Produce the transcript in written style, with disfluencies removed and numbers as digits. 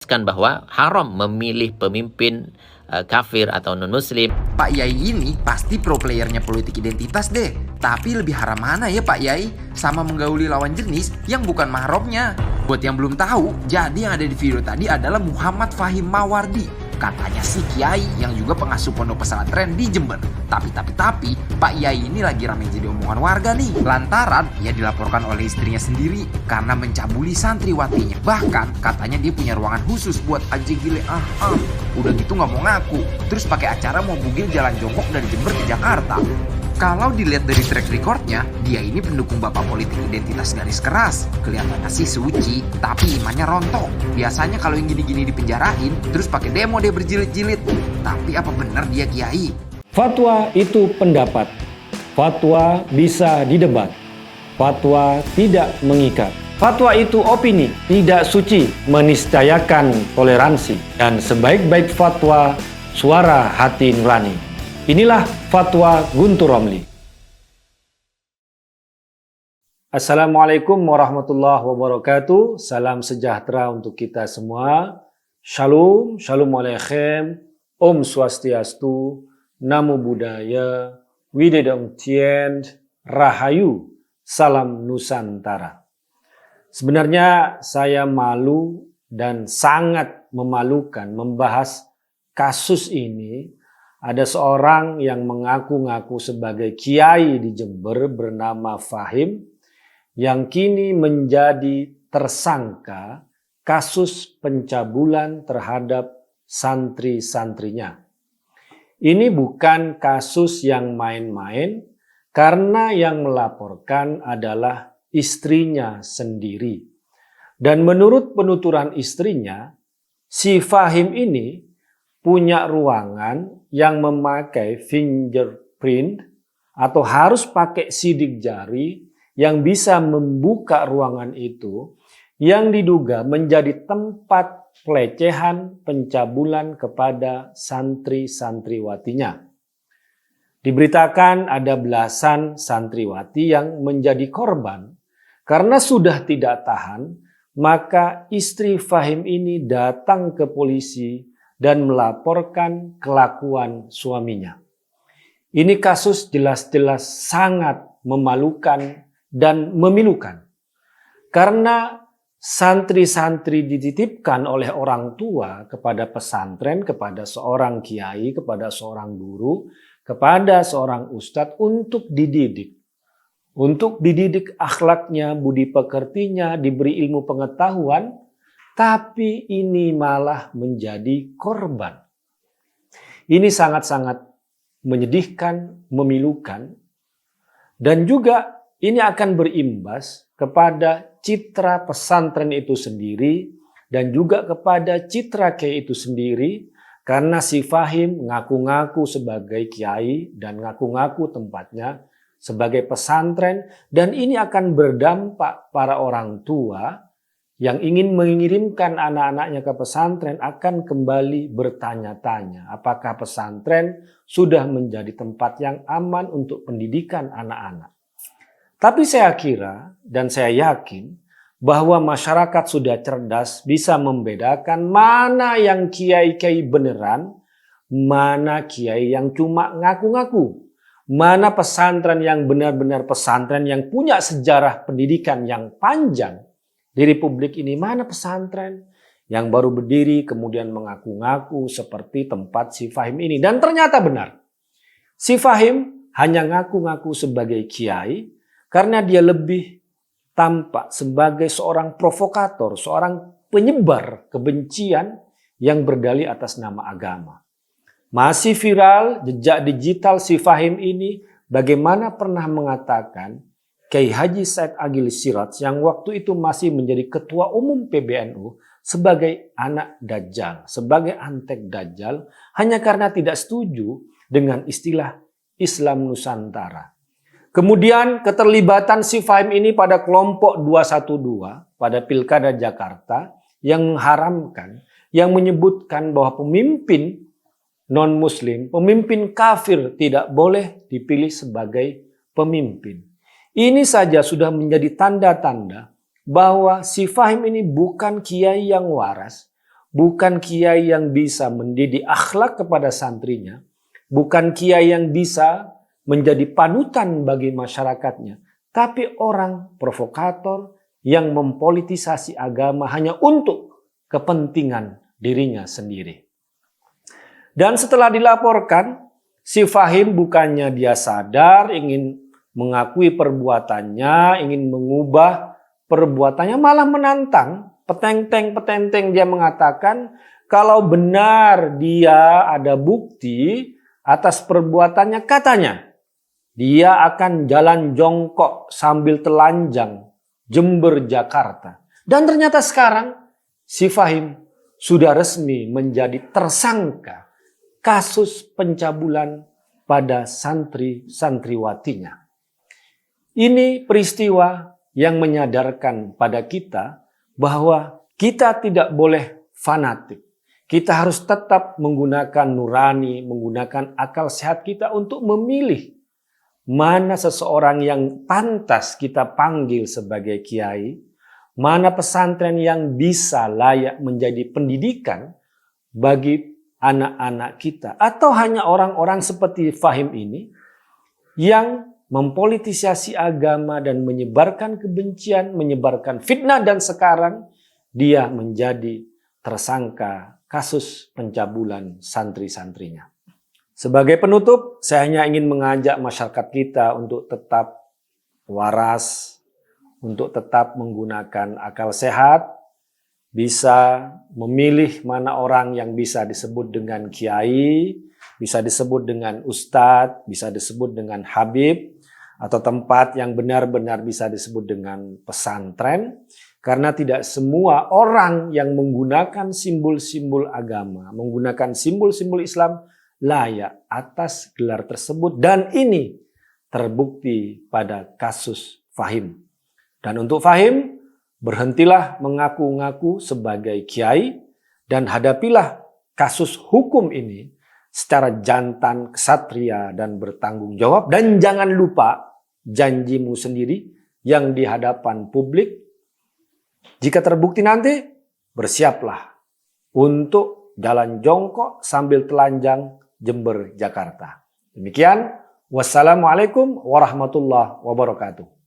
menegaskan bahwa haram memilih pemimpin kafir atau non-muslim. Pak Yai ini pasti pro playernya politik identitas deh. Tapi lebih haram mana ya Pak Yai? Sama menggauli lawan jenis yang bukan mahramnya. Buat yang belum tahu, jadi yang ada di video tadi adalah Muhammad Fahim Mawardi. Katanya si Kiai yang juga pengasuh pondok pesantren di Jember. Tapi Pak Yai ini lagi ramai jadi omongan warga nih. Lantaran ia dilaporkan oleh istrinya sendiri karena mencabuli santriwatinya. Bahkan katanya dia punya ruangan khusus buat aja gile. Udah gitu nggak mau ngaku. Terus pakai acara mau bugil jalan jongkok dari Jember ke Jakarta. Kalau dilihat dari track recordnya, dia ini pendukung bapak politik identitas garis keras. Kelihatannya sih suci, tapi imannya rontok. Biasanya kalau yang gini-gini dipenjarain, terus pakai demo dia berjilid-jilid. Tapi apa benar dia kiai? Fatwa itu pendapat. Fatwa bisa didebat. Fatwa tidak mengikat. Fatwa itu opini, tidak suci, meniscayakan toleransi. Dan sebaik-baik fatwa, suara hati nurani. Inilah Fatwa Guntur Romli. Assalamualaikum warahmatullahi wabarakatuh. Salam sejahtera untuk kita semua. Shalom, shalom aleichem, Om Swastiastu, Namo Buddhaya, Widedong Tien, Rahayu, Salam Nusantara. Sebenarnya saya malu dan sangat memalukan membahas kasus ini. Ada seorang yang mengaku-ngaku sebagai kiai di Jember bernama Fahim yang kini menjadi tersangka kasus pencabulan terhadap santri-santrinya. Ini bukan kasus yang main-main karena yang melaporkan adalah istrinya sendiri. Dan menurut penuturan istrinya, si Fahim ini punya ruangan yang memakai fingerprint atau harus pakai sidik jari yang bisa membuka ruangan itu yang diduga menjadi tempat pelecehan pencabulan kepada santri-santriwatinya. Diberitakan ada belasan santriwati yang menjadi korban karena sudah tidak tahan, maka istri Fahim ini datang ke polisi dan melaporkan kelakuan suaminya. Ini kasus jelas-jelas sangat memalukan dan memilukan. Karena santri-santri dititipkan oleh orang tua kepada pesantren, kepada seorang kiai, kepada seorang guru, kepada seorang ustadz untuk dididik. Untuk dididik akhlaknya, budi pekertinya, diberi ilmu pengetahuan, tapi ini malah menjadi korban. Ini sangat-sangat menyedihkan, memilukan, dan juga ini akan berimbas kepada citra pesantren itu sendiri dan juga kepada citra kiai itu sendiri karena si Fahim ngaku-ngaku sebagai kiai dan ngaku-ngaku tempatnya sebagai pesantren dan ini akan berdampak para orang tua yang ingin mengirimkan anak-anaknya ke pesantren akan kembali bertanya-tanya apakah pesantren sudah menjadi tempat yang aman untuk pendidikan anak-anak. Tapi saya kira dan saya yakin bahwa masyarakat sudah cerdas bisa membedakan mana yang kiai-kiai beneran, mana kiai yang cuma ngaku-ngaku, mana pesantren yang benar-benar pesantren yang punya sejarah pendidikan yang panjang. Di Republik ini mana pesantren yang baru berdiri kemudian mengaku-ngaku seperti tempat si Fahim ini. Dan ternyata benar. Si Fahim hanya ngaku-ngaku sebagai kiai karena dia lebih tampak sebagai seorang provokator, seorang penyebar kebencian yang berdalih atas nama agama. Masih viral jejak digital si Fahim ini bagaimana pernah mengatakan Kiai Haji Said Agil Siraj yang waktu itu masih menjadi ketua umum PBNU sebagai anak Dajjal, sebagai antek Dajjal hanya karena tidak setuju dengan istilah Islam Nusantara. Kemudian keterlibatan si Fahim ini pada kelompok 212 pada Pilkada Jakarta yang mengharamkan, yang menyebutkan bahwa pemimpin non-muslim, pemimpin kafir tidak boleh dipilih sebagai pemimpin. Ini saja sudah menjadi tanda-tanda bahwa si Fahim ini bukan kiai yang waras, bukan kiai yang bisa mendidik akhlak kepada santrinya, bukan kiai yang bisa menjadi panutan bagi masyarakatnya, tapi orang provokator yang mempolitisasi agama hanya untuk kepentingan dirinya sendiri. Dan setelah dilaporkan, si Fahim bukannya dia sadar ingin mengakui perbuatannya, ingin mengubah perbuatannya, malah menantang. Petenteng dia mengatakan kalau benar dia ada bukti atas perbuatannya, katanya dia akan jalan jongkok sambil telanjang Jember, Jakarta. Dan ternyata sekarang si Fahim sudah resmi menjadi tersangka kasus pencabulan pada santri-santriwatinya. Ini peristiwa yang menyadarkan pada kita bahwa kita tidak boleh fanatik. Kita harus tetap menggunakan nurani, menggunakan akal sehat kita untuk memilih mana seseorang yang pantas kita panggil sebagai kiai, mana pesantren yang bisa layak menjadi pendidikan bagi anak-anak kita. Atau hanya orang-orang seperti Fahim ini yang mempolitisasi agama dan menyebarkan kebencian, menyebarkan fitnah, dan sekarang dia menjadi tersangka kasus pencabulan santri-santrinya. Sebagai penutup, saya hanya ingin mengajak masyarakat kita untuk tetap waras, untuk tetap menggunakan akal sehat, bisa memilih mana orang yang bisa disebut dengan kiai, bisa disebut dengan ustadz, bisa disebut dengan habib, atau tempat yang benar-benar bisa disebut dengan pesantren. Karena tidak semua orang yang menggunakan simbol-simbol agama, menggunakan simbol-simbol Islam layak atas gelar tersebut, dan ini terbukti pada kasus Fahim. Dan untuk Fahim, berhentilah mengaku-ngaku sebagai kiai dan hadapilah kasus hukum ini secara jantan, kesatria, dan bertanggung jawab. Dan jangan lupa janjimu sendiri yang di hadapan publik. Jika terbukti nanti, bersiaplah untuk jalan jongkok sambil telanjang Jember, Jakarta. Demikian, wassalamualaikum warahmatullahi wabarakatuh.